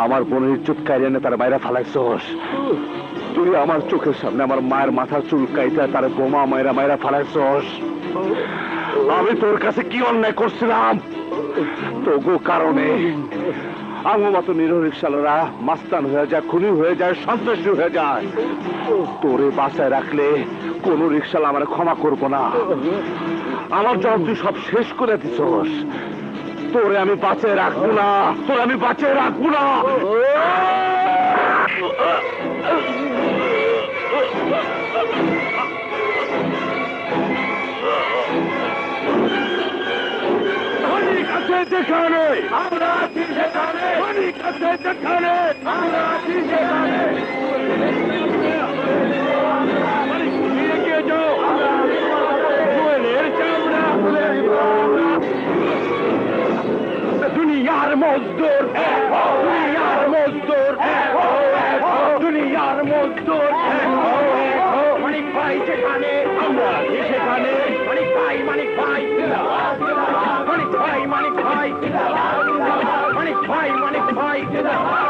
আমার বোনের ইজ্জত কাইরে তার মায়েরা ফালাইছস। তুই আমার চোখের সামনে আমার মায়ের মাথার চুল কাইতে তার বোমা মায়েরা ফালাইছস। আমি তোর কাছে কি অন্যায় করছিলাম? তোগো কারণে আমার মতো নিরহ রিক্সাওয়ালারা মাস্তান হয়ে যায়, খুনি হয়ে যায়, সন্ত্রাসী হয়ে যায়। তোরে বাসায় রাখলে কোন রিক্সাওয়ালা আমার ক্ষমা করবো না। আমার জব তুই সব শেষ করে দিছস, তোরে আমি বাঁচিয়ে রাখবো না, তোরে আমি বাঁচিয়ে রাখবো না। যেখানে আমরা আছি সেখানে, অনেক আছে যেখানে আমরা আছি সেখানে। এগিয়ে যাও, জুয়েলের চামড়া দুনিয়ার মজদুর, দুনিয়ার মজদুর, দুনিয়ার মজদুর। মানিক ভাই যেখানে আমরা আছি সেখানে, মানিক ভাই, মানিক ভাই, মানিক ভাই, মানিক ভাই, মানিক ভাই, মানিক ভাই।